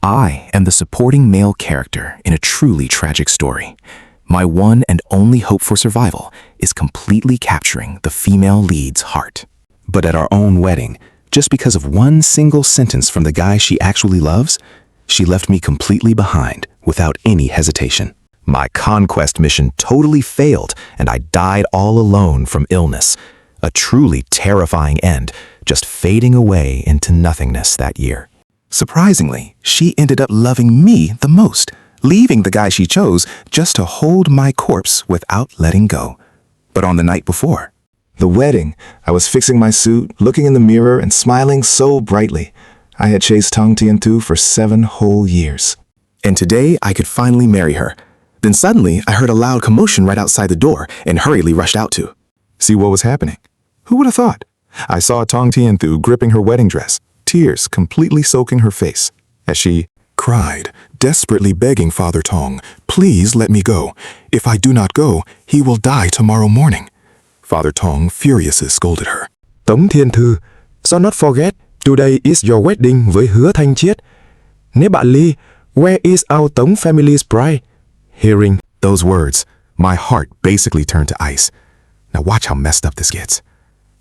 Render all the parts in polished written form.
I am the supporting male character in a truly tragic story. My one and only hope for survival is completely capturing the female lead's heart. But at our own wedding, just because of one single sentence from the guy she actually loves, she left me completely behind without any hesitation. My conquest mission totally failed and I died all alone from illness. A truly terrifying end, just fading away into nothingness that year. Surprisingly, she ended up loving me the most, leaving the guy she chose just to hold my corpse without letting go. But on the night before, the wedding, I was fixing my suit, looking in the mirror and smiling so brightly. I had chased Tong Tian-tu for 7 whole years. And today I could finally marry her. Then suddenly I heard a loud commotion right outside the door and hurriedly rushed out to see what was happening. Who would have thought? I saw Tong Tian-tu gripping her wedding dress, tears completely soaking her face, as she cried, desperately begging Father Tong, "Please let me go. If I do not go, he will die tomorrow morning." Father Tong furiously scolded her. Tống Thiên Thư, do not forget, today is your wedding với Hứa Thanh Chiết. Nếu bạn ly, where is our Tống family's bride? Hearing those words, my heart basically turned to ice. Now watch how messed up this gets.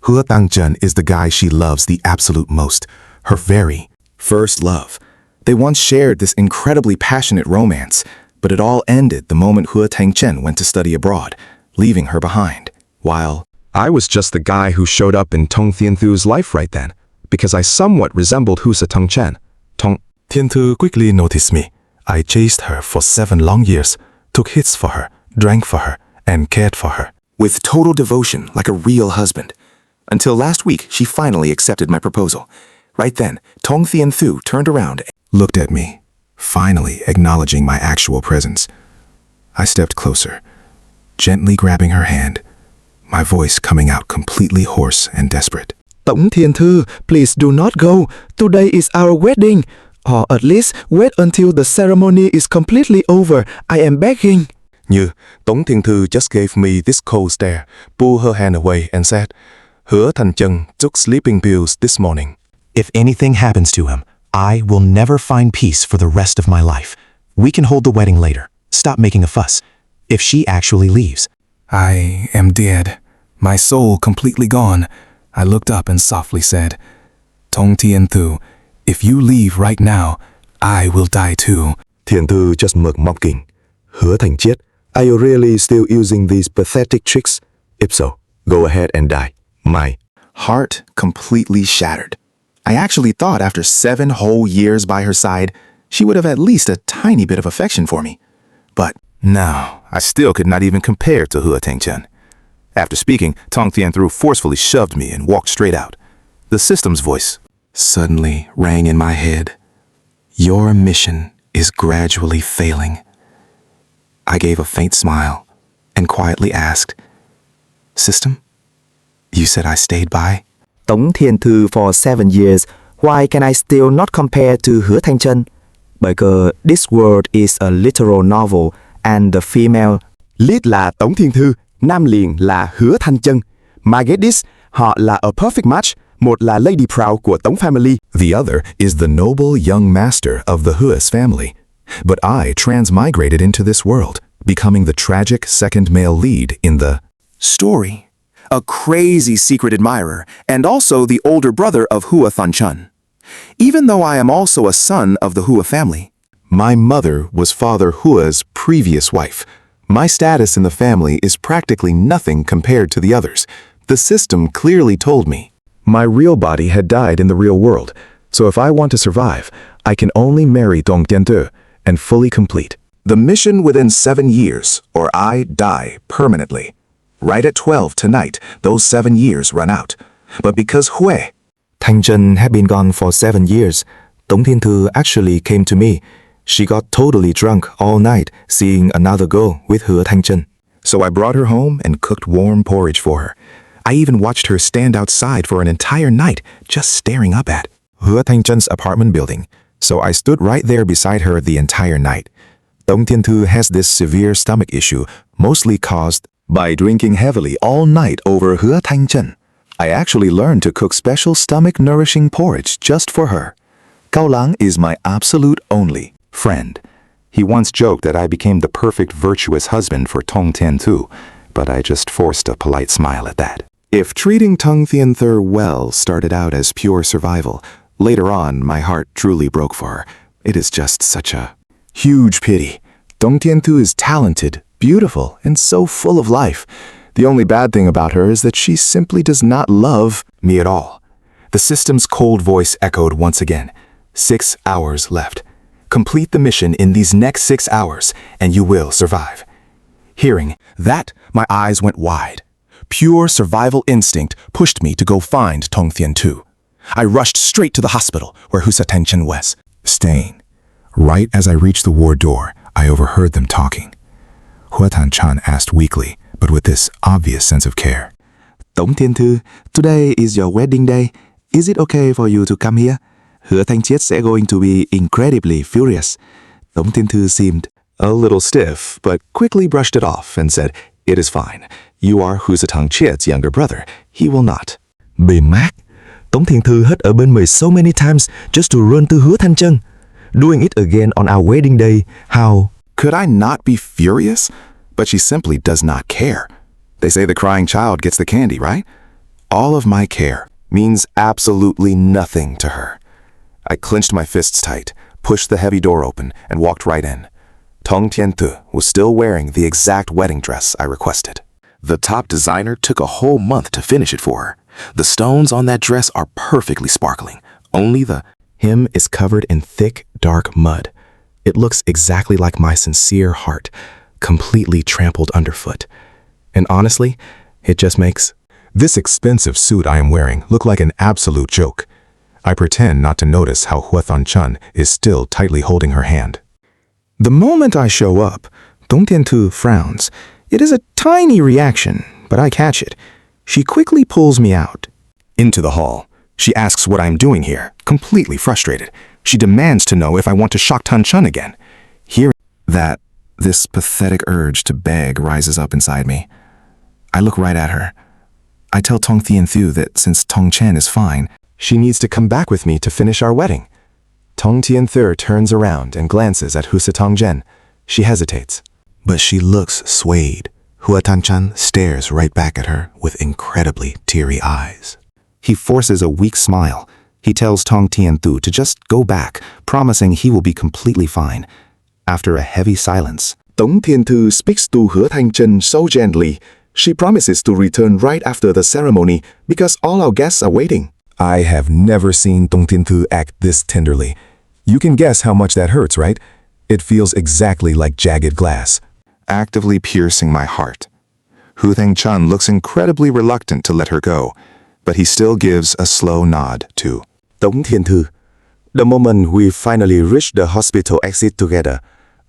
Hứa Thanh Trân is the guy she loves the absolute most, her very first love. They once shared this incredibly passionate romance, but it all ended the moment Hứa Thanh Trân went to study abroad, leaving her behind. While I was just the guy who showed up in Tong Thiên Thu's life right then, because I somewhat resembled Hứa Thanh Trân. Tong Thiên Thu quickly noticed me. I chased her for 7 long years, took hits for her, drank for her, and cared for her. With total devotion, like a real husband. Until last week, she finally accepted my proposal. Right then, Tong Thiên Thu turned around and looked at me, finally acknowledging my actual presence. I stepped closer, gently grabbing her hand, my voice coming out completely hoarse and desperate. Tống Thiên Thư, please do not go. Today is our wedding. Or at least wait until the ceremony is completely over. I am begging. Như, Tống Thiên Thư just gave me this cold stare, pulled her hand away and said, Hứa Thanh Trân took sleeping pills this morning. If anything happens to him, I will never find peace for the rest of my life. We can hold the wedding later. Stop making a fuss. If she actually leaves. I am dead. My soul completely gone. I looked up and softly said, Tong Thiên Thu, if you leave right now, I will die too. Thiên Thư just mocking. Hứa Thanh Chiết, are you really still using these pathetic tricks? If so, go ahead and die. My heart completely shattered. I actually thought after 7 whole years by her side, she would have at least a tiny bit of affection for me. But no, I still could not even compare to Hứa Thanh Trân. After speaking, Tong Thiên Thu forcefully shoved me and walked straight out. The system's voice suddenly rang in my head. Your mission is gradually failing. I gave a faint smile and quietly asked, System, you said I stayed by? Tống Thiên Thư for 7 years, why can I still not compare to Hứa Thanh Trân? Because this world is a literal novel and the female lead là Tống Thiên Thư, nam liền là Hứa Thanh Trân. My get this, họ là a perfect match. Một là Lady Proud của Tống family. The other is the noble young master of the Hứa family. But I transmigrated into this world, becoming the tragic second male lead in the story. A crazy secret admirer, and also the older brother of Hứa Thanh Trân. Even though I am also a son of the Hứa family, my mother was Father Hüa's previous wife. My status in the family is practically nothing compared to the others. The system clearly told me my real body had died in the real world, so if I want to survive, I can only marry Tong Thiên-tu and fully complete the mission within 7 years, or I die permanently. Right at 12 tonight, those 7 years run out. But because Hứa Thanh Trân had been gone for 7 years, Tống Thiên Thư actually came to me. She got totally drunk all night, seeing another girl with Hứa Thanh Trân. So I brought her home and cooked warm porridge for her. I even watched her stand outside for an entire night, just staring up at Hứa Thanh Trân's apartment building. So I stood right there beside her the entire night. Tống Thiên Thu has this severe stomach issue, mostly caused by drinking heavily all night over Hứa Thanh Trân. I actually learned to cook special stomach-nourishing porridge just for her. Cao Lang is my absolute only friend. He once joked that I became the perfect virtuous husband for Tong Tian-tu, but I just forced a polite smile at that. If treating Tong Tian-thu well started out as pure survival, later on my heart truly broke for her. It is just such a huge pity. Tong Tian-thu is talented, beautiful, and so full of life. The only bad thing about her is that she simply does not love me at all. The system's cold voice echoed once again. 6 hours left. Complete the mission in these next 6 hours, and you will survive. Hearing that, my eyes went wide. Pure survival instinct pushed me to go find Tong Tian-tu. I rushed straight to the hospital where Husa Tengchen was staying. Right as I reached the ward door, I overheard them talking. Hua Tan-chan asked weakly, but with this obvious sense of care. Tống Thiên Thư, today is your wedding day. Is it okay for you to come here? Hứa Thanh Chiết sẽ going to be incredibly furious. Tống Thiên Thư seemed A little stiff, but quickly brushed it off and said, "It is fine. You are Husatang Chiet's younger brother. He will not." Bề mát, Tống Thiên Thư had ở bên mình so many times just to run to Hứa Thanh Chân. Doing it again on our wedding day, how... Could I not be furious? But she simply does not care. They say the crying child gets the candy, right? All of my care means absolutely nothing to her. I clenched my fists tight, pushed the heavy door open, and walked right in. Tong Tian-tu was still wearing the exact wedding dress I requested. The top designer took a whole month to finish it for her. The stones on that dress are perfectly sparkling. Only the hem is covered in thick, dark mud. It looks exactly like my sincere heart, completely trampled underfoot. And honestly, it just makes This expensive suit I am wearing look like an absolute joke. I pretend not to notice how Hua Tan-chan is still tightly holding her hand. The moment I show up, Tong Tian-tu frowns. It is a tiny reaction, but I catch it. She quickly pulls me out into the hall. She asks what I'm doing here, completely frustrated. She demands to know if I want to shock Tan-chun again. Hearing that, this pathetic urge to beg rises up inside me. I look right at her. I tell Tong Tian-thu that since Tong Chen is fine, she needs to come back with me to finish our wedding. Tong Tian-thu turns around and glances at Husa Tongzhen. She hesitates, but she looks swayed. Hua Tan-chan stares right back at her with incredibly teary eyes. He forces a weak smile. He tells Tong Tian-thu to just go back, promising he will be completely fine. After a heavy silence, Tong Tian-thu speaks to Hua Tan-chan so gently. She promises to return right after the ceremony because all our guests are waiting. I have never seen Tong Tian-thu act this tenderly. You can guess how much that hurts, right? It feels exactly like jagged glass, actively piercing my heart. Hu Theng-chun looks incredibly reluctant to let her go, but he still gives a slow nod to Tống Thiên Thư. The moment we finally reach the hospital exit together,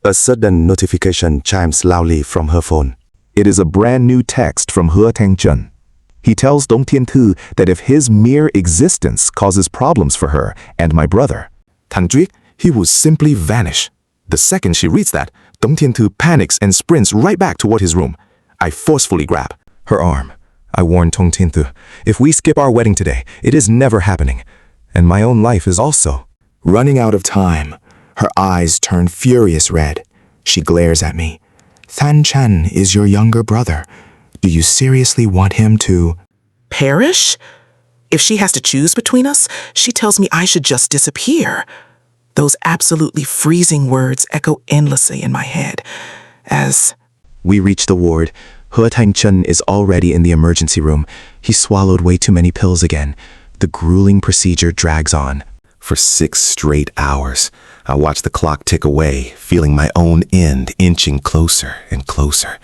a sudden notification chimes loudly from her phone. It is a brand new text from Hua Teng-chun. He tells Tong Tian-thu that if his mere existence causes problems for her and my brother, Tan Duy, he will simply vanish. The second she reads that, Tong Tian-thu panics and sprints right back toward his room. I forcefully grab her arm. I warn Tong Tian-thu, if we skip our wedding today, it is never happening. And my own life is also running out of time. Her eyes turn furious red. She glares at me. Tan Chen is your younger brother. Do you seriously want him to perish? If she has to choose between us, she tells me I should just disappear. Those absolutely freezing words echo endlessly in my head as we reach the ward. Hua Teng-chun is already in the emergency room. He swallowed way too many pills again. The grueling procedure drags on. For 6 straight hours, I watch the clock tick away, feeling my own end inching closer and closer.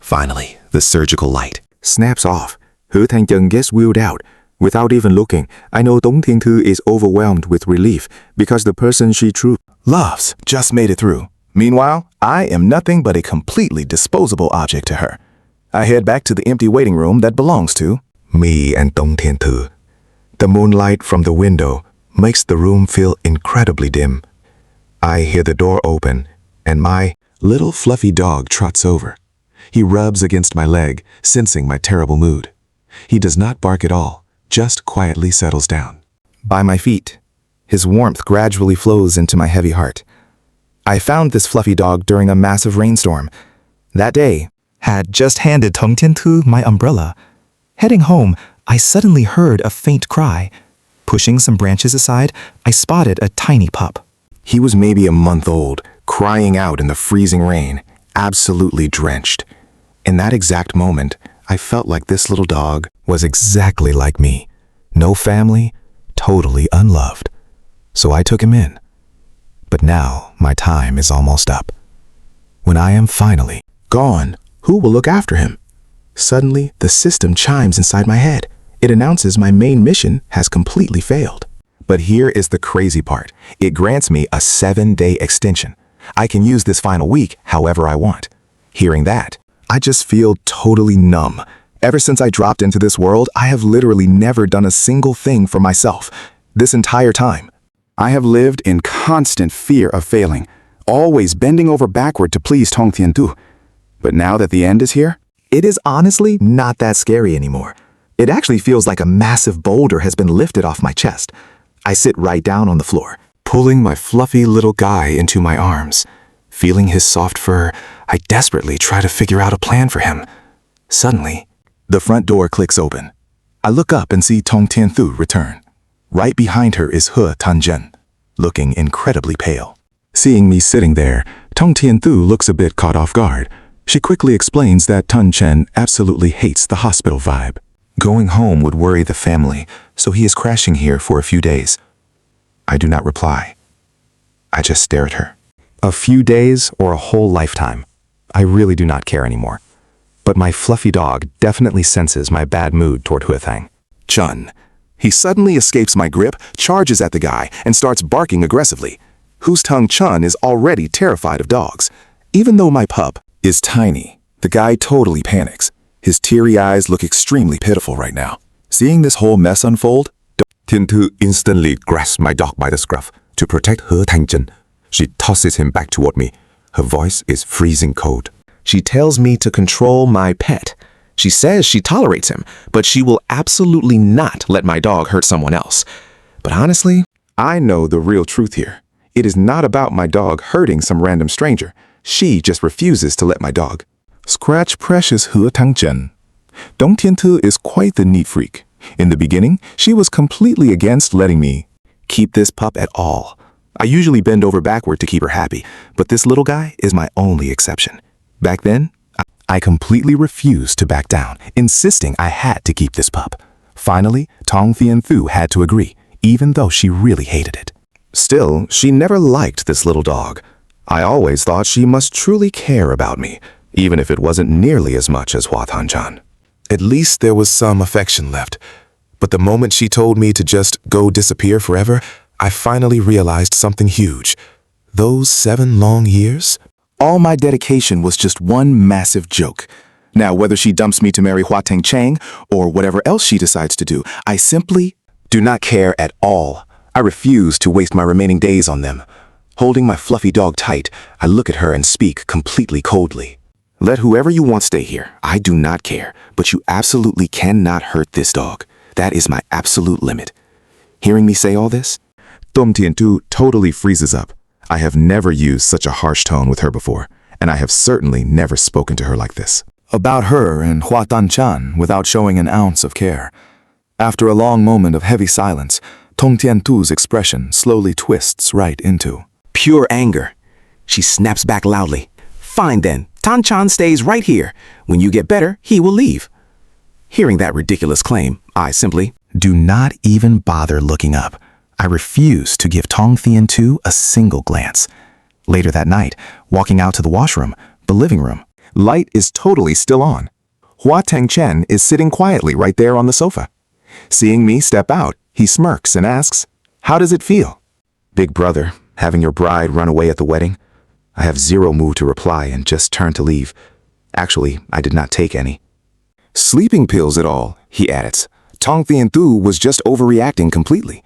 Finally, the surgical light snaps off. Hua Teng-chun gets wheeled out. Without even looking, I know Tong Tian-thu is overwhelmed with relief because the person she truly loves just made it through. Meanwhile, I am nothing but a completely disposable object to her. I head back to the empty waiting room that belongs to me and Tong Tian-thu. The moonlight from the window makes the room feel incredibly dim. I hear the door open, and my little fluffy dog trots over. He rubs against my leg, sensing my terrible mood. He does not bark at all, just quietly settles down by my feet. His warmth gradually flows into my heavy heart. I found this fluffy dog during a massive rainstorm. That day, had just handed Tong Tiantu my umbrella. Heading home, I suddenly heard a faint cry. Pushing some branches aside, I spotted a tiny pup. He was maybe a month old, crying out in the freezing rain, absolutely drenched. In that exact moment, I felt like this little dog was exactly like me. No family, totally unloved. So I took him in. But now my time is almost up. When I am finally gone, who will look after him? Suddenly, the system chimes inside my head. It announces my main mission has completely failed. But here is the crazy part. It grants me a 7-day extension. I can use this final week however I want. Hearing that, I just feel totally numb. Ever since I dropped into this world, I have literally never done a single thing for myself. This entire time, I have lived in constant fear of failing, always bending over backward to please Tong Tiantu. But now that the end is here, it is honestly not that scary anymore. It actually feels like a massive boulder has been lifted off my chest. I sit right down on the floor, pulling my fluffy little guy into my arms. Feeling his soft fur, I desperately try to figure out a plan for him. Suddenly, the front door clicks open. I look up and see Tong Tiantu return. Right behind her is He Tanzhen, looking incredibly pale. Seeing me sitting there, Tong Tiantu looks a bit caught off guard. She quickly explains that Tanzhen absolutely hates the hospital vibe. Going home would worry the family, so he is crashing here for a few days. I do not reply. I just stare at her. A few days or a whole lifetime. I really do not care anymore. But my fluffy dog definitely senses my bad mood toward Huethang. Chun. He suddenly escapes my grip, charges at the guy, and starts barking aggressively. Whose tongue Chun is already terrified of dogs. Even though my pup is tiny, the guy totally panics. His teary eyes look extremely pitiful right now. Seeing this whole mess unfold, Tiantu instantly grasps my dog by the scruff. To protect He Tanzhen, she tosses him back toward me. Her voice is freezing cold. she tells me to control my pet. She says she tolerates him, but she will absolutely not let my dog hurt someone else. But honestly, I know the real truth here. It is not about my dog hurting some random stranger. She just refuses to let my dog scratch precious He Tanzhen. Dong Tiantu is quite the neat freak. In the beginning, she was completely against letting me keep this pup at all. I usually bend over backward to keep her happy, but this little guy is my only exception. Back then, I completely refused to back down, insisting I had to keep this pup. Finally, Tong Tiantu had to agree, even though she really hated it. Still, she never liked this little dog. I always thought she must truly care about me, even if it wasn't nearly as much as Hua Tanzhen. At least there was some affection left. But the moment she told me to just go disappear forever, I finally realized something huge. Those 7 long years, all my dedication was just one massive joke. Now, whether she dumps me to marry Hua Chang or whatever else she decides to do, I simply do not care at all. I refuse to waste my remaining days on them. Holding my fluffy dog tight, I look at her and speak completely coldly. Let whoever you want stay here. I do not care, but you absolutely cannot hurt this dog. That is my absolute limit. Hearing me say all this, Tong Tiantu totally freezes up. I have never used such a harsh tone with her before, and I have certainly never spoken to her like this. About her and Hua Tanzhen without showing an ounce of care. After a long moment of heavy silence, Tong Tiantu's expression slowly twists right into pure anger. She snaps back loudly. Fine then, Tanzhen stays right here. When you get better, he will leave. Hearing that ridiculous claim, I simply do not even bother looking up. I refuse to give Tong Tiantu a single glance. Later that night, walking out to the washroom, the living room, light is totally still on. Hua Tanzhen is sitting quietly right there on the sofa. Seeing me step out, he smirks and asks, "How does it feel?" "Big brother, having your bride run away at the wedding?" I have zero mood to reply and just turn to leave. Actually, I did not take any. "Sleeping pills at all," he adds. Tong Tiantu was just overreacting completely.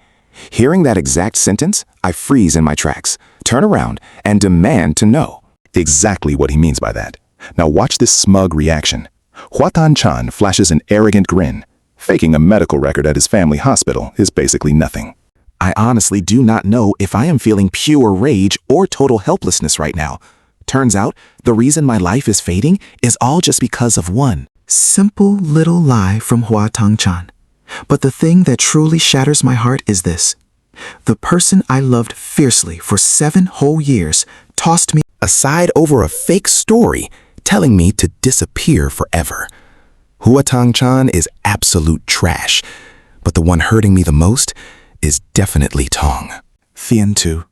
Hearing that exact sentence, I freeze in my tracks, turn around, and demand to know exactly what he means by that. Now watch this smug reaction. Hua Tanzhen flashes an arrogant grin. Faking a medical record at his family hospital is basically nothing. I honestly do not know if I am feeling pure rage or total helplessness right now. Turns out, the reason my life is fading is all just because of one simple little lie from Hua Tong-chan. But the thing that truly shatters my heart is this. The person I loved fiercely for 7 whole years tossed me aside over a fake story telling me to disappear forever. Hua Tong-chan is absolute trash, but the one hurting me the most is definitely Tong. Thien Tu.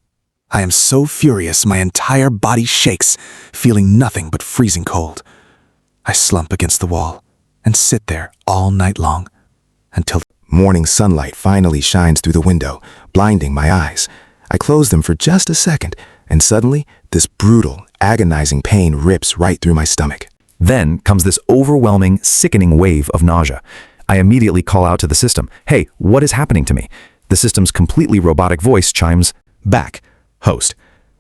I am so furious my entire body shakes, feeling nothing but freezing cold. I slump against the wall and sit there all night long until morning sunlight finally shines through the window, blinding my eyes. I close them for just a second, and suddenly, this brutal, agonizing pain rips right through my stomach. Then comes this overwhelming, sickening wave of nausea. I immediately call out to the system, "Hey, what is happening to me?" The system's completely robotic voice chimes back. Host.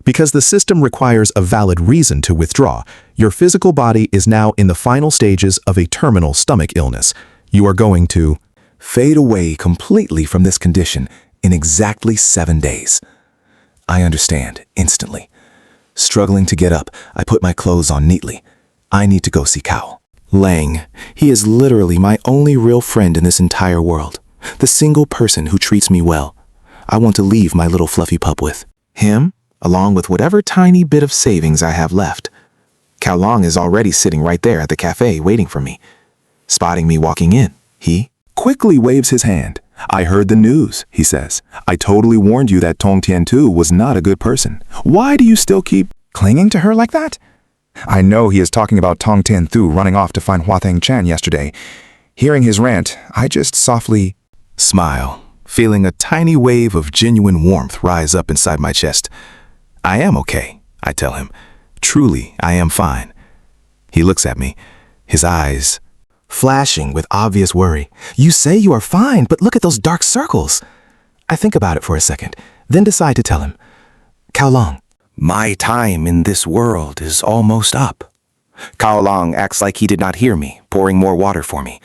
Because the system requires a valid reason to withdraw, your physical body is now in the final stages of a terminal stomach illness. You are going to fade away completely from this condition in exactly 7 days. I understand instantly. Struggling to get up, I put my clothes on neatly. I need to go see Kao. Lang, he is literally my only real friend in this entire world. The single person who treats me well. I want to leave my little fluffy pup with him, along with whatever tiny bit of savings I have left. Kao Long is already sitting right there at the cafe waiting for me. Spotting me walking in, he quickly waves his hand. I heard the news, he says. I totally warned you that Tong Tian-tu was not a good person. Why do you still keep clinging to her like that? I know he is talking about Tong Tian-tu running off to find Hua Teng-chan yesterday. Hearing his rant, I just softly smile, feeling a tiny wave of genuine warmth rise up inside my chest. I am okay, I tell him. Truly, I am fine. He looks at me, his eyes flashing with obvious worry. You say you are fine, but look at those dark circles. I think about it for a second, then decide to tell him. Kao Long, my time in this world is almost up. Kao Long acts like he did not hear me, pouring more water for me,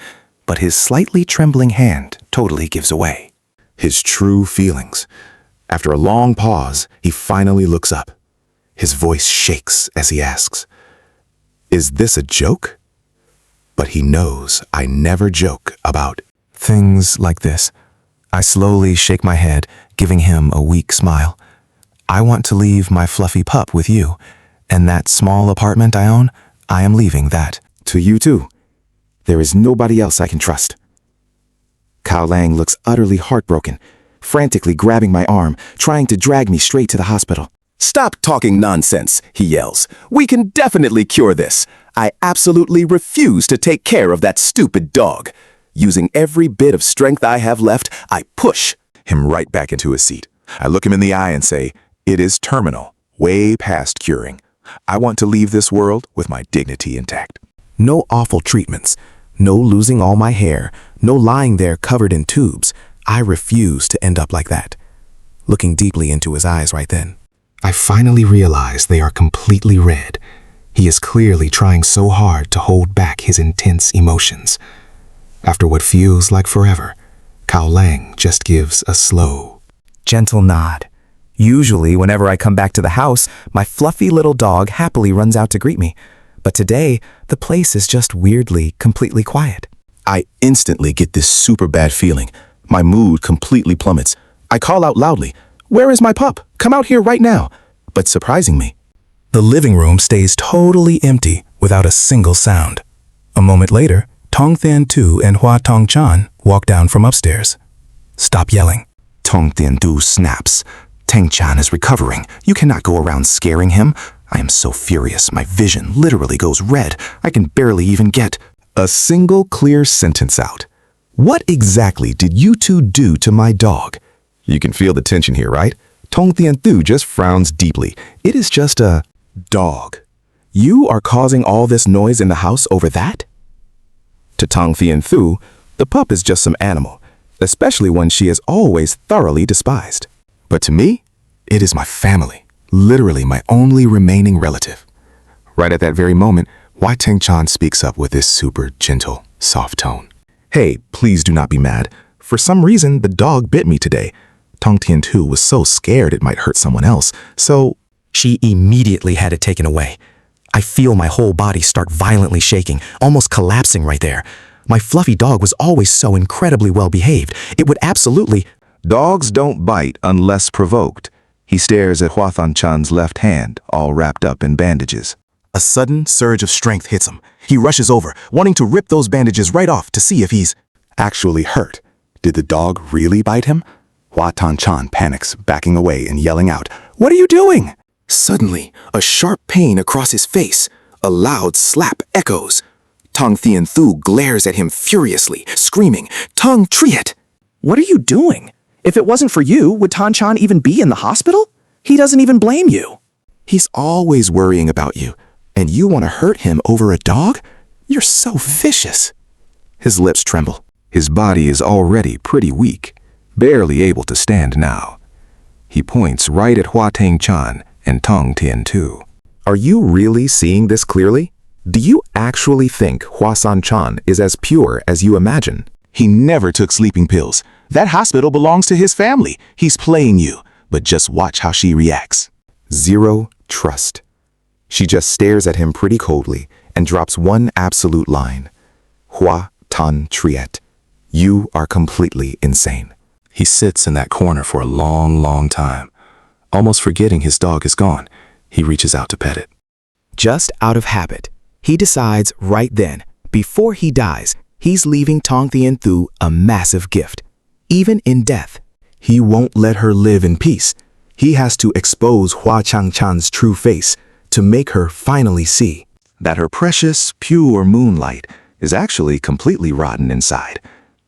but his slightly trembling hand totally gives away his true feelings. After a long pause, he finally looks up. His voice shakes as he asks, "Is this a joke?" But he knows I never joke about things like this. I slowly shake my head, giving him a weak smile. I want to leave my fluffy pup with you, and that small apartment I own, I am leaving that to you too. There is nobody else I can trust. Kao Lang looks utterly heartbroken, frantically grabbing my arm, trying to drag me straight to the hospital. "Stop talking nonsense," he yells. "We can definitely cure this. I absolutely refuse to take care of that stupid dog." Using every bit of strength I have left, I push him right back into his seat. I look him in the eye and say, "It is terminal, way past curing. I want to leave this world with my dignity intact. No awful treatments, no losing all my hair, no lying there covered in tubes. I refuse to end up like that." Looking deeply into his eyes right then, I finally realize they are completely red. He is clearly trying so hard to hold back his intense emotions. After what feels like forever, Kao Lang just gives a slow, gentle nod. Usually, whenever I come back to the house, my fluffy little dog happily runs out to greet me. But today, the place is just weirdly, completely quiet. I instantly get this super bad feeling. My mood completely plummets. I call out loudly, "Where is my pup? Come out here right now." But surprising me, the living room stays totally empty without a single sound. A moment later, Tong Tian-tu and Hua Tong-chan walk down from upstairs. "Stop yelling." Tong Tian-tu snaps. "Teng-chan is recovering. You cannot go around scaring him." I am so furious, my vision literally goes red. I can barely even get a single clear sentence out. "What exactly did you two do to my dog?" You can feel the tension here, right? Tong Tian-tu just frowns deeply. It is just a dog. You are causing all this noise in the house over that? To Tong Tian-tu, the pup is just some animal, especially when she is always thoroughly despised. But to me, it is my family, literally my only remaining relative. Right at that very moment, Hua Teng-chan speaks up with this super gentle, soft tone. "Hey, please do not be mad. For some reason, the dog bit me today. Tong Tian-tu was so scared it might hurt someone else, so She immediately had it taken away. I feel my whole body start violently shaking, almost collapsing right there. My fluffy dog was always so incredibly well behaved. It would absolutely... dogs don't bite unless provoked. He stares at Huathan-chan's left hand, all wrapped up in bandages. A sudden surge of strength hits him. He rushes over, wanting to rip those bandages right off to see if he's actually hurt. Did the dog really bite him? Huatan-chan panics, backing away and yelling out, "What are you doing?" Suddenly, a sharp pain across his face. A loud slap echoes. Tong Tian-thu glares at him furiously, screaming, "Tong Triet!" What are you doing? If it wasn't for you, would Tan-chan even be in the hospital? He doesn't even blame you. He's always worrying about you, and you want to hurt him over a dog? You're so vicious. His lips tremble. His body is already pretty weak, barely able to stand now. He points right at Huateng-chan and Tong Tian-tu. Are you really seeing this clearly? Do you actually think Huasan-chan is as pure as you imagine? He never took sleeping pills. That hospital belongs to his family. He's playing you, but just watch how she reacts. Zero trust. She just stares at him pretty coldly and drops one absolute line. Hua Tan Triet. You are completely insane. He sits in that corner for a long, long time. Almost forgetting his dog is gone, he reaches out to pet it. Just out of habit, he decides right then, before he dies, he's leaving Tong Tian-thu a massive gift. Even in death, He won't let her live in peace. He has to expose Hua Chang-chan's true face to make her finally see that her precious, pure moonlight is actually completely rotten inside.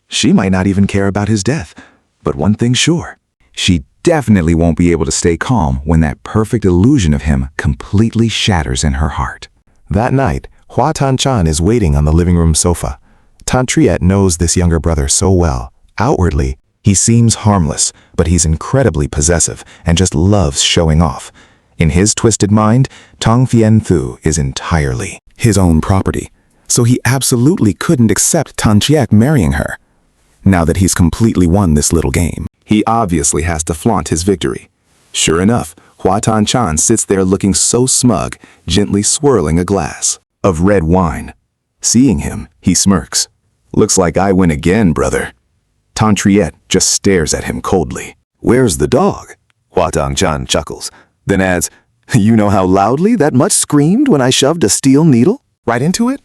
She might not even care about his death, but one thing's sure. She definitely won't be able to stay calm when that perfect illusion of him completely shatters in her heart. That night, Hua Tan-chan is waiting on the living room sofa. Tan Triet knows this younger brother so well. Outwardly, he seems harmless, but he's incredibly possessive and just loves showing off. In his twisted mind, Tong Tian-thu is entirely his own property, so he absolutely couldn't accept Tan Triet marrying her. Now that he's completely won this little game, he obviously has to flaunt his victory. Sure enough, Hua Tan-chan sits there looking so smug, gently swirling a glass of red wine. Seeing him, he smirks. "Looks like I win again, brother." Tan Triet just stares at him coldly. "Where's the dog?" Hua Tang-chan chuckles, then adds, "You know how loudly that much screamed when I shoved a steel needle right into it?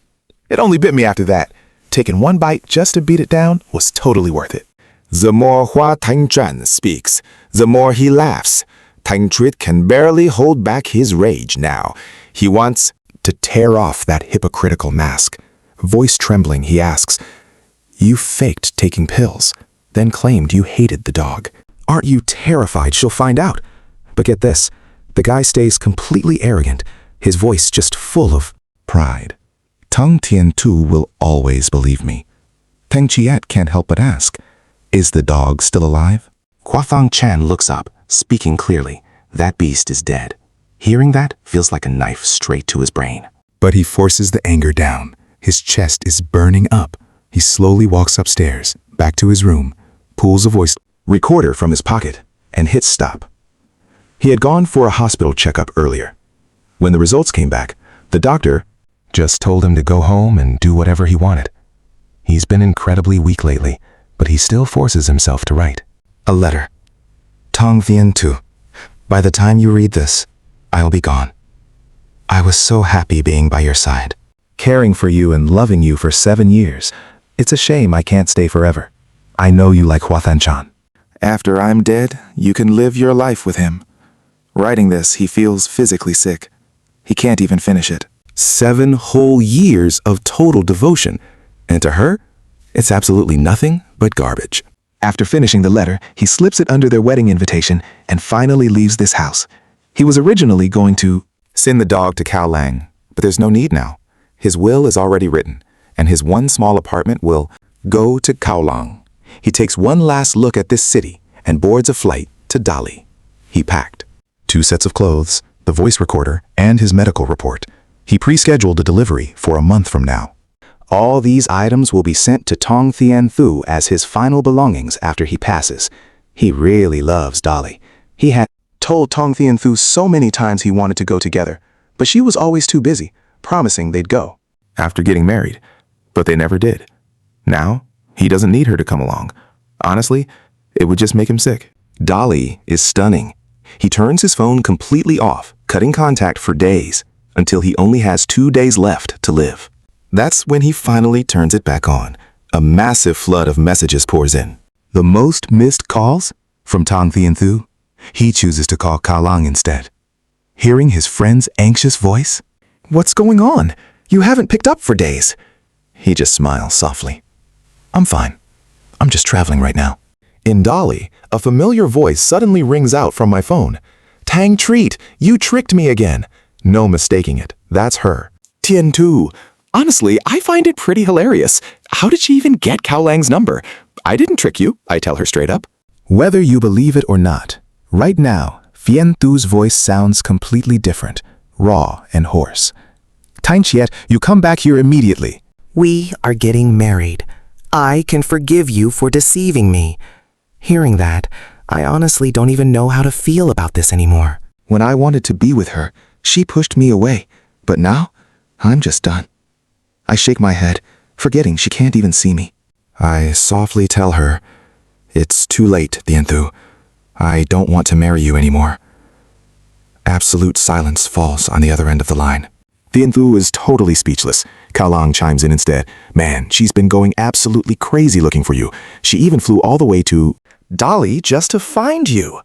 It only bit me after that. Taking one bite just to beat it down was totally worth it." The more Hua Tang-chan speaks, the more he laughs. Tang Triet can barely hold back his rage now. He wants to tear off that hypocritical mask. Voice trembling, he asks, "You faked taking pills, then claimed you hated the dog. Aren't you terrified she'll find out?" But get this, the guy stays completely arrogant, his voice just full of pride. "Tong Tian-tu will always believe me." Tang Triet can't help but ask, "Is the dog still alive?" Huathang-chan looks up, speaking clearly. That beast is dead. Hearing that feels like a knife straight to his brain. But he forces the anger down. His chest is burning up. He slowly walks upstairs, back to his room, pulls a voice recorder from his pocket, and hits stop. He had gone for a hospital checkup earlier. When the results came back, the doctor just told him to go home and do whatever he wanted. He's been incredibly weak lately, but he still forces himself to write a letter. "Tong Tian-tu, by the time you read this, I'll be gone. I was so happy being by your side, caring for you and loving you for 7 years. It's a shame I can't stay forever. I know you like Huathan-chan. After I'm dead, you can live your life with him." Writing this, he feels physically sick. He can't even finish it. 7 whole years of total devotion, and to her, it's absolutely nothing but garbage. After finishing the letter, he slips it under their wedding invitation and finally leaves this house. He was originally going to send the dog to Cao Lang, but there's no need now. His will is already written, and his one small apartment will go to Kowloon. He takes one last look at this city and boards a flight to Dali. He packed 2 sets of clothes, the voice recorder, and his medical report. He pre-scheduled a delivery for a month from now. All these items will be sent to Tong Tian-thu as his final belongings after he passes. He really loves Dolly. He had told Tong Thien Thu so many times he wanted to go together, but she was always too busy, promising they'd go after getting married, but they never did. Now, he doesn't need her to come along. Honestly, it would just make him sick. Dolly is stunning. He turns his phone completely off, cutting contact for days, until he only has 2 days left to live. That's when he finally turns it back on. A massive flood of messages pours in. The most missed calls? From Tong Thien Thu? He chooses to call Cao Lang instead. Hearing his friend's anxious voice? What's going on? You haven't picked up for days. He just smiles softly. I'm fine. I'm just traveling right now. In Dolly, a familiar voice suddenly rings out from my phone. Tang Treat, you tricked me again. No mistaking it. That's her. Tien Tu. Honestly, I find it pretty hilarious. How did she even get Cao Lang's number? I didn't trick you, I tell her straight up. Whether you believe it or not, right now, Thien Thu's voice sounds completely different, raw and hoarse. Tang Chiet, you come back here immediately. We are getting married. I can forgive you for deceiving me. Hearing that, I honestly don't even know how to feel about this anymore. When I wanted to be with her, she pushed me away. But now, I'm just done. I shake my head, forgetting she can't even see me. I softly tell her, it's too late, Thien Thu. I don't want to marry you anymore. Absolute silence falls on the other end of the line. Thien Thu is totally speechless. Cao Lang chimes in instead. Man, she's been going absolutely crazy looking for you. She even flew all the way to Dolly just to find you.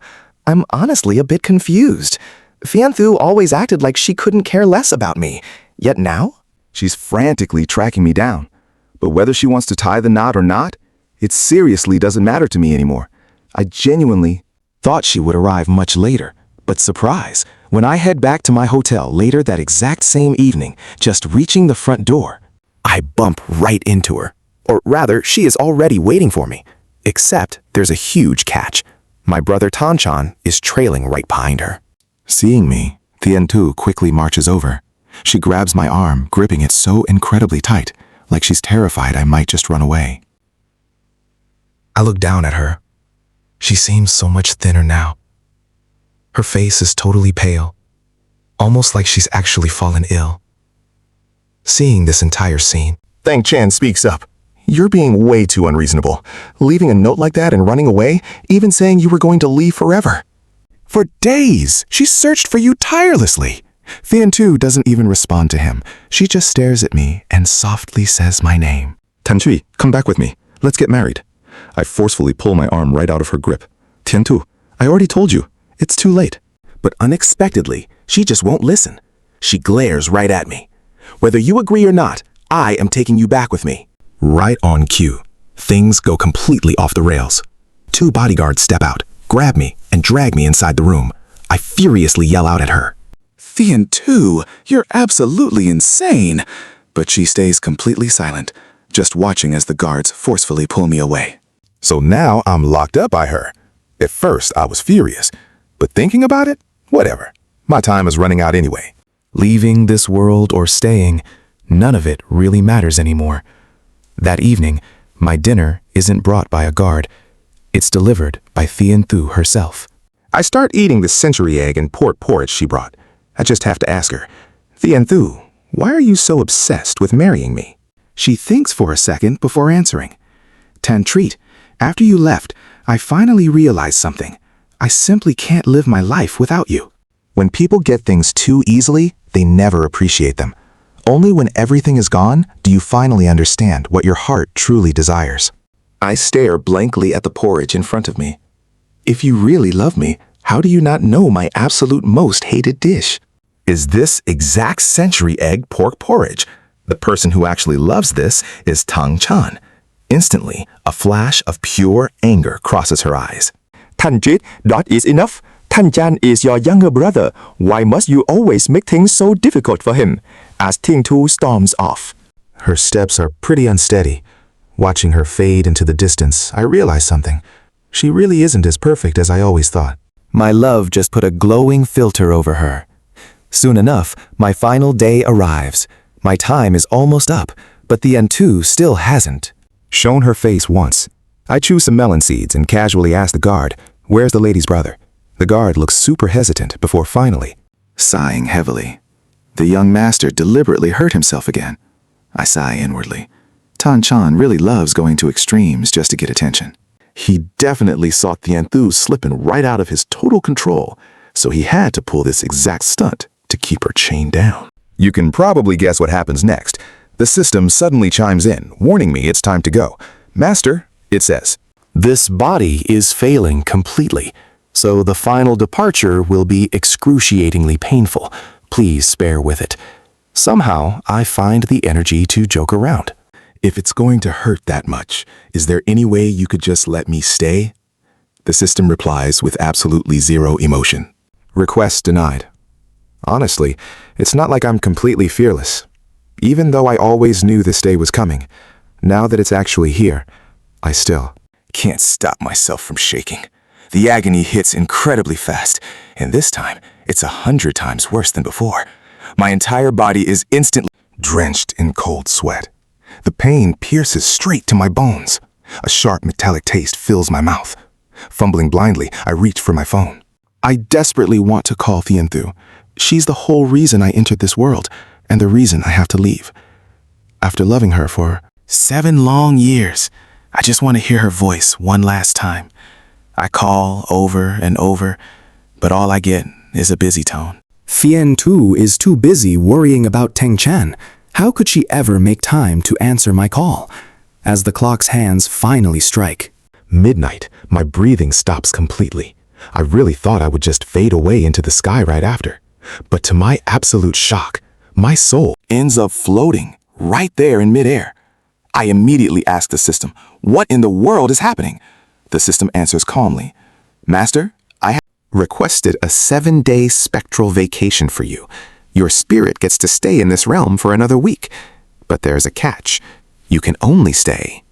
I'm honestly a bit confused. Thien Thu always acted like she couldn't care less about me. Yet now, she's frantically tracking me down. But whether she wants to tie the knot or not, it seriously doesn't matter to me anymore. I genuinely thought she would arrive much later. But surprise, when I head back to my hotel later that exact same evening, just reaching the front door, I bump right into her. Or rather, she is already waiting for me. Except there's a huge catch. My brother Tanchan is trailing right behind her. Seeing me, Thien Thu quickly marches over. She grabs my arm, gripping it so incredibly tight, like she's terrified I might just run away. I look down at her. She seems so much thinner now. Her face is totally pale, almost like she's actually fallen ill. Seeing this entire scene, Thang Chan speaks up. You're being way too unreasonable. Leaving a note like that and running away, even saying you were going to leave forever. For days, she searched for you tirelessly. Thien Tu doesn't even respond to him. She just stares at me and softly says my name. Tan Chui, come back with me. Let's get married. I forcefully pull my arm right out of her grip. Tien Tu, I already told you. It's too late. But unexpectedly, she just won't listen. She glares right at me. Whether you agree or not, I am taking you back with me. Right on cue, things go completely off the rails. 2 bodyguards step out, grab me, and drag me inside the room. I furiously yell out at her. Thien Tu, you're absolutely insane. But she stays completely silent, just watching as the guards forcefully pull me away. So now I'm locked up by her. At first, I was furious. But thinking about it, whatever. My time is running out anyway. Leaving this world or staying, none of it really matters anymore. That evening, my dinner isn't brought by a guard. It's delivered by Thien Thu herself. I start eating the century egg and pork porridge she brought. I just have to ask her, Thien Thu, why are you so obsessed with marrying me? She thinks for a second before answering. Tan Treat, after you left, I finally realized something. I simply can't live my life without you. When people get things too easily, they never appreciate them. Only when everything is gone do you finally understand what your heart truly desires. I stare blankly at the porridge in front of me. If you really love me, how do you not know my absolute most hated dish? Is this exact century egg pork porridge? The person who actually loves this is Tang Chan. Instantly, a flash of pure anger crosses her eyes. Tan Treat, that is enough. Tan Chan is your younger brother. Why must you always make things so difficult for him? As Thien Tu storms off. Her steps are pretty unsteady. Watching her fade into the distance, I realize something. She really isn't as perfect as I always thought. My love just put a glowing filter over her. Soon enough, my final day arrives. My time is almost up, but Thien Tu still hasn't shown her face once. I chew some melon seeds and casually ask the guard, "Where's the lady's brother?" The guard looks super hesitant before finally, Sighing heavily. The young master deliberately hurt himself again. I sigh inwardly. Tan-chan really loves going to extremes just to get attention. He definitely saw Tian-thu slipping right out of his total control, so he had to pull this exact stunt to keep her chained down. You can probably guess what happens next. The system suddenly chimes in, warning me it's time to go. "Master," it says, This body is failing completely, so the final departure will be excruciatingly painful. Please bear with it. Somehow, I find the energy to joke around. "If it's going to hurt that much, is there any way you could just let me stay?" The system replies with absolutely zero emotion. "Request denied." Honestly, it's not like I'm completely fearless. Even though I always knew this day was coming, now that it's actually here, I still Can't stop myself from shaking. The agony hits incredibly fast, and this time, it's 100 times worse than before. My entire body is instantly drenched in cold sweat. The pain pierces straight to my bones. A sharp metallic taste fills my mouth. Fumbling blindly, I reach for my phone. I desperately want to call Tian-thu. She's the whole reason I entered this world, and the reason I have to leave. After loving her for 7 long years, I just want to hear her voice one last time. I call over and over, but all I get is a busy tone. Tian-thu is too busy worrying about Tang-chan. How could she ever make time to answer my call? As the clock's hands finally strike. midnight. My breathing stops completely. I really thought I would just fade away into the sky right after. But to my absolute shock, my soul Ends up floating right there in midair. I immediately ask the system, "What in the world is happening?" The system answers calmly, "Master, I have requested a 7-day spectral vacation for you. Your spirit gets to stay in this realm for another week. But there's a catch. You can only stay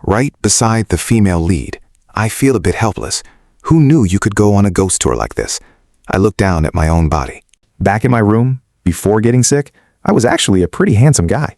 right beside the female lead." I feel a bit helpless. Who knew you could go on a ghost tour like this? I look down at my own body. Back in my room, before getting sick, I was actually a pretty handsome guy.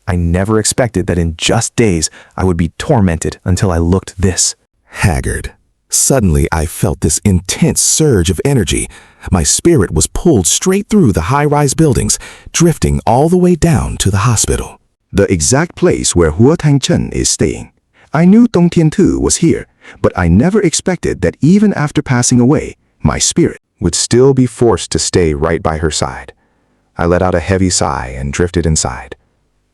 I never expected that in just days I would be tormented until I looked this haggard. Suddenly, I felt this intense surge of energy. My spirit was pulled straight through the high-rise buildings, drifting all the way down to the hospital. The exact place where Hua Tangchen is staying. I knew Dong Tian-thu was here, but I never expected that even after passing away, my spirit would still be forced to stay right by her side. I let out a heavy sigh and drifted inside.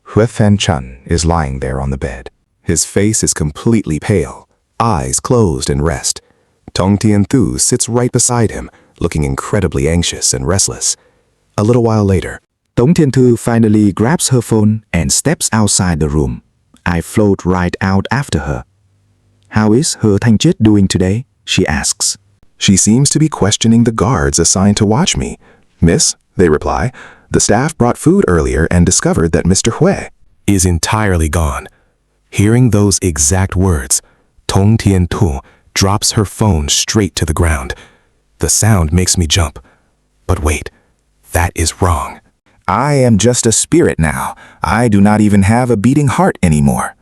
Hua Tangchen is lying there on the bed. His face is completely pale, eyes closed in rest. Dong Tian-thu sits right beside him, looking incredibly anxious and restless. A little while later, Dong Tian-thu finally grabs her phone and steps outside the room. I float right out after her. "How is He Tangchit doing today?" she asks. She seems to be questioning the guards assigned to watch me. "Miss," they reply, "the staff brought food earlier and discovered that Mr. Hui Is entirely gone. Hearing those exact words, Dong Tian-thu drops her phone straight to the ground. The sound makes me jump. But wait, that is wrong. I am just a spirit now. I do not even have a beating heart anymore."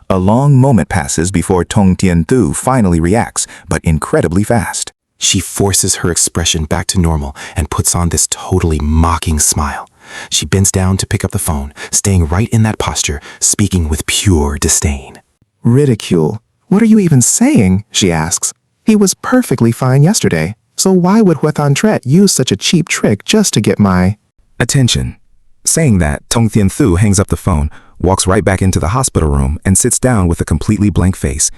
A long moment passes before Dong Tian-thu finally reacts, but incredibly fast. She forces her expression back to normal and puts on this totally mocking smile. She bends down to pick up the phone, staying right in that posture, speaking with pure disdain. "Ridicule? What are you even saying?" she asks. "He was perfectly fine yesterday, so why would Hua Tangchit use such a cheap trick just to get my attention?" Saying that, Dong Tian-thu hangs up the phone, walks right back into the hospital room, and sits down with a completely blank face,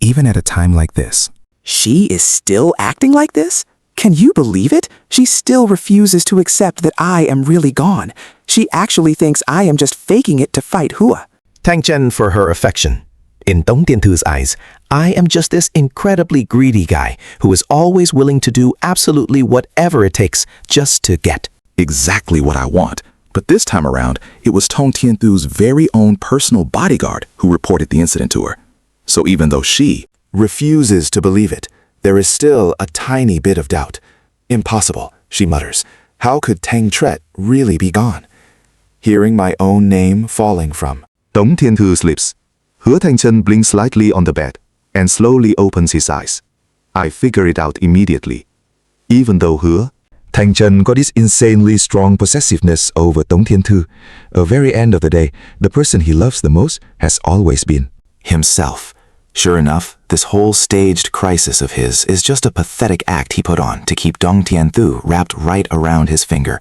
even at a time like this. She is still acting like this? Can you believe it? She still refuses to accept that I am really gone. She actually thinks I am just faking it to fight Hua. Tangchen for her affection. In Dong Tian-thu's eyes, I am just this incredibly greedy guy who is always willing to do absolutely whatever it takes just to get. Exactly what I want. But this time around, it was Dong Tian-thu's very own personal bodyguard who reported the incident to her. So even though she refuses to believe it, there is still a tiny bit of doubt. "Impossible," she mutters. "How could Tangchit really be gone?" Hearing my own name falling from Dong Tian-thu's lips, Hua Tangchen blinks slightly on the bed. and slowly opens his eyes. I figure it out immediately. Even though Hứa Thanh Trân got this insanely strong possessiveness over Tống Thiên Thư, at the very end of the day, the person he loves the most has always been Himself. Sure enough, this whole staged crisis of his is just a pathetic act he put on to keep Dong Tien Thu wrapped right around his finger.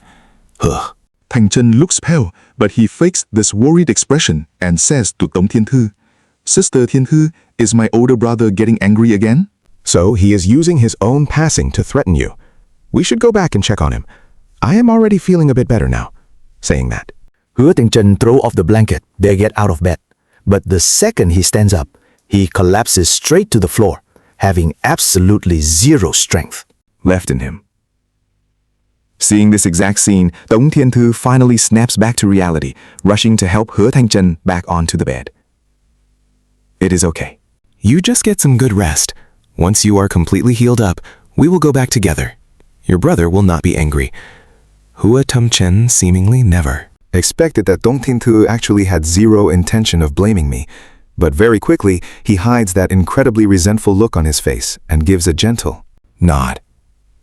Ugh. Thanh Trân looks pale, but he fakes this worried expression and says to Tống Thiên Thư, Sister Thiên Thư, is my older brother getting angry again? So he is using his own passing to threaten you. We should go back and check on him. I am already feeling a bit better now, saying that. Hứa Thanh Trân throw off the blanket, they get out of bed. But the second he stands up, he collapses straight to the floor, having absolutely zero strength left in him. Seeing this exact scene, Tống Thiên Thư finally snaps back to reality, rushing to help Hứa Thanh Trân back onto the bed. It is okay. You just get some good rest. Once you are completely healed up, we will go back together. Your brother will not be angry. Hứa Thanh Trân seemingly never expected that Tống Thiên Thư actually had zero intention of blaming me, but very quickly he hides that incredibly resentful look on his face and gives a gentle nod.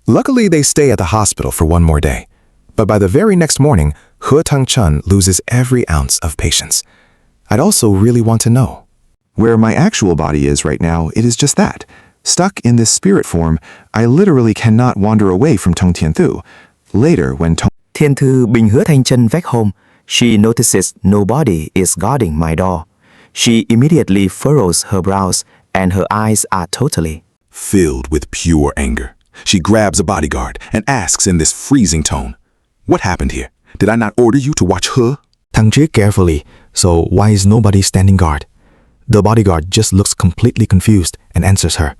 Luckily, they stay at the hospital for one more day, but by the very next morning, Hứa Thanh Trân loses every ounce of patience. I'd also really want to know where my actual body is right now. It is just that. Stuck in this spirit form, I literally cannot wander away from Tống Thiên Thư. Later, when Thiên Thư bring Hứa Thanh Trân back home, she notices nobody is guarding my door. She immediately furrows her brows and her eyes are totally filled with pure anger, she grabs a bodyguard and asks in this freezing tone, "What happened here? Did I not order you to watch her?" Thăng Triết carefully, so why is nobody standing guard? The bodyguard just looks completely confused and answers her,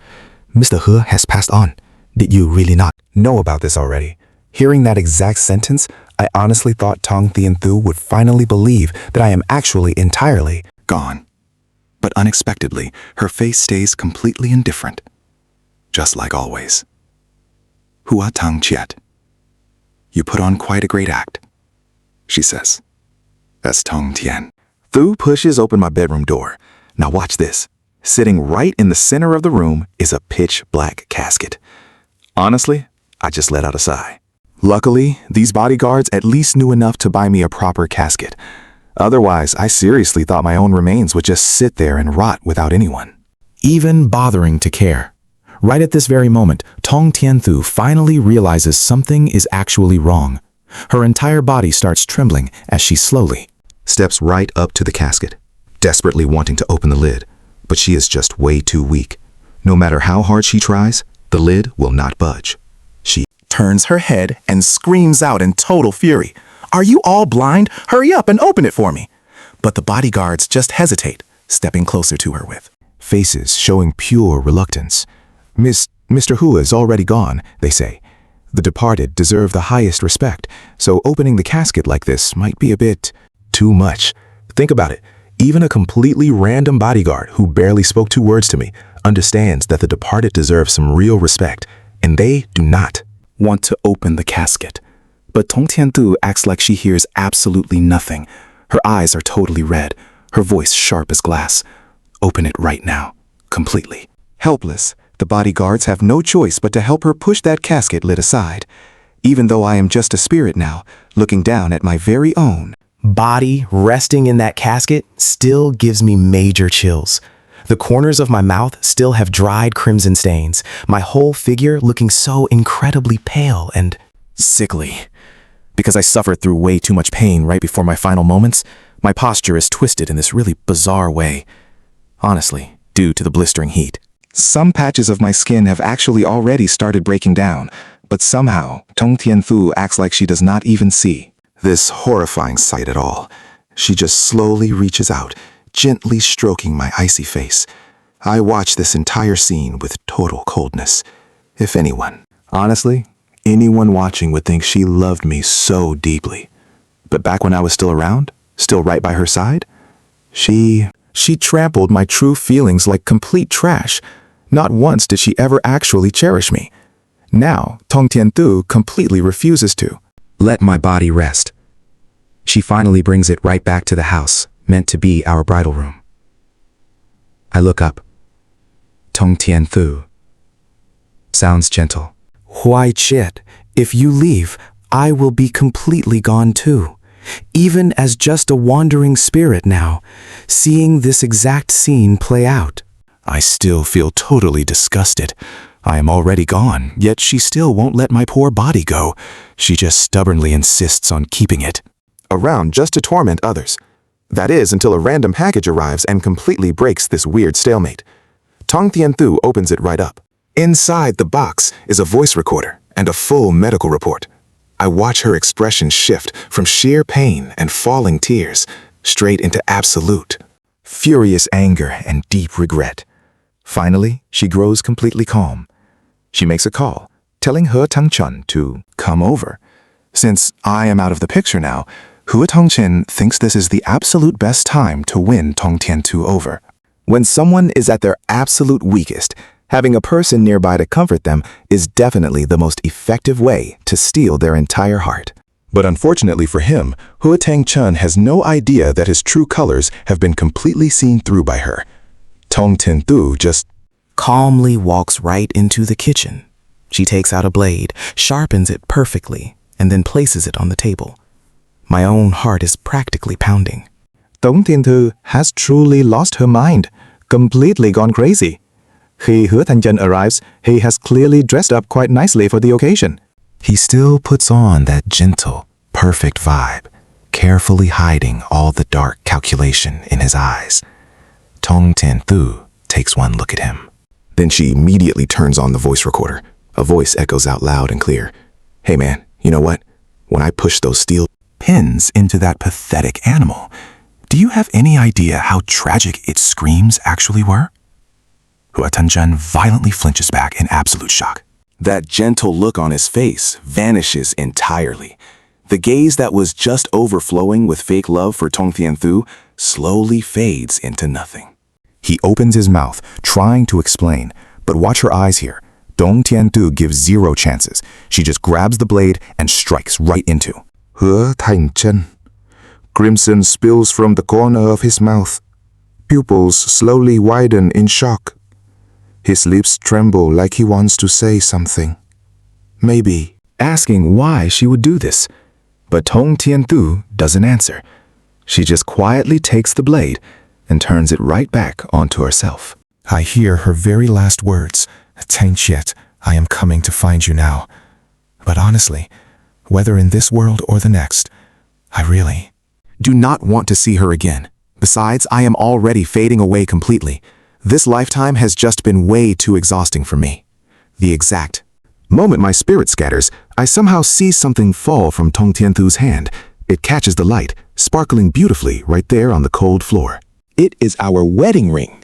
Mr. Hứa has passed on. Did you really not know about this already? Hearing that exact sentence, I honestly thought Tống Thiên Thu would finally believe that I am actually entirely gone. But unexpectedly, her face stays completely indifferent. Just like always. Hứa Thanh Triết, you put on quite a great act, she says. That's Tống Thiên Thu pushes open my bedroom door. Now watch this. Sitting right in the center of the room is a pitch black casket. Honestly, I just let out a sigh. Luckily, these bodyguards at least knew enough to buy me a proper casket. Otherwise, I seriously thought my own remains would just sit there and rot without anyone even bothering to care. Right at this very moment, Tống Thiên Thu finally realizes something is actually wrong. Her entire body starts trembling as she slowly steps right up to the casket, desperately wanting to open the lid, but she is just way too weak. No matter how hard she tries, the lid will not budge. She turns her head and screams out in total fury, "Are you all blind? Hurry up and open it for me!" But the bodyguards just hesitate, stepping closer to her with faces showing pure reluctance. Mr. Hứa is already gone, they say. The departed deserve the highest respect, so opening the casket like this might be a bit too much. Think about it. Even a completely random bodyguard who barely spoke 2 words to me understands that the departed deserve some real respect, and they do not want to open the casket. But Tống Thiên Thu acts like she hears absolutely nothing. Her eyes are totally red, her voice sharp as glass. Open it right now, completely. Helpless, the bodyguards have no choice but to help her push that casket lid aside. Even though I am just a spirit now, looking down at my very own body resting in that casket still gives me major chills. The corners of my mouth still have dried crimson stains, my whole figure looking so incredibly pale and sickly. Because I suffered through way too much pain right before my final moments, my posture is twisted in this really bizarre way. Honestly, due to the blistering heat. Some patches of my skin have actually already started breaking down, but somehow Tống Thiên Thu acts like she does not even see this horrifying sight at all. She just slowly reaches out, gently stroking my icy face. I watch this entire scene with total coldness. If anyone, honestly, anyone watching would think she loved me so deeply. But back when I was still around, still right by her side, she trampled my true feelings like complete trash. Not once did she ever actually cherish me. Now, Tống Thiên Thu completely refuses to let my body rest. She finally brings it right back to the house, meant to be our bridal room. I look up. Tong Tian Thu. Sounds gentle. Why, Chit, if you leave, I will be completely gone too. Even as just a wandering spirit now, seeing this exact scene play out. I still feel totally disgusted. I am already gone, yet she still won't let my poor body go. She just stubbornly insists on keeping it. Around just to torment others. That is, until a random package arrives and completely breaks this weird stalemate. Tong Tian Thu opens it right up. Inside the box is a voice recorder and a full medical report. I watch her expression shift from sheer pain and falling tears straight into absolute, furious anger and deep regret. Finally, she grows completely calm. She makes a call, telling He Tangchun to come over. Since I am out of the picture now, He Tongchen thinks this is the absolute best time to win Tong Tian Thu over. When someone is at their absolute weakest, having a person nearby to comfort them is definitely the most effective way to steal their entire heart. But unfortunately for him, He Tangchun has no idea that his true colors have been completely seen through by her. Tong Tian Thu just Calmly walks right into the kitchen. She takes out a blade, sharpens it perfectly, and then places it on the table. My own heart is practically pounding. Tống Thiên Thư has truly lost her mind, completely gone crazy. Khi Hứa Thanh Trân arrives, he has clearly dressed up quite nicely for the occasion. He still puts on that gentle, perfect vibe, carefully hiding all the dark calculation in his eyes. Tong Tian Thu takes one look at him. Then she immediately turns on the voice recorder. A voice echoes out loud and clear. Hey man, you know what? When I pushed those steel pins into that pathetic animal, do you have any idea how tragic its screams actually were? He Tangchun violently flinches back in absolute shock. That gentle look on his face vanishes entirely. The gaze that was just overflowing with fake love for Tong Tian Thu slowly fades into nothing. He opens his mouth, trying to explain, but watch her eyes here. Tong Tian Thu gives zero chances. She just grabs the blade and strikes right into He Tangchun. Crimson spills from the corner of his mouth. Pupils slowly widen in shock. His lips tremble like he wants to say something. Maybe. Asking why she would do this. But Tong Tian Thu doesn't answer. She just quietly takes the blade and turns it right back onto herself. I hear her very last words. Tang Chiet, I am coming to find you now. But honestly, whether in this world or the next, I really do not want to see her again. Besides, I am already fading away completely. This lifetime has just been way too exhausting for me. The exact moment my spirit scatters, I somehow see something fall from Tong Tian Thu's hand. It catches the light, sparkling beautifully right there on the cold floor. It is our wedding ring.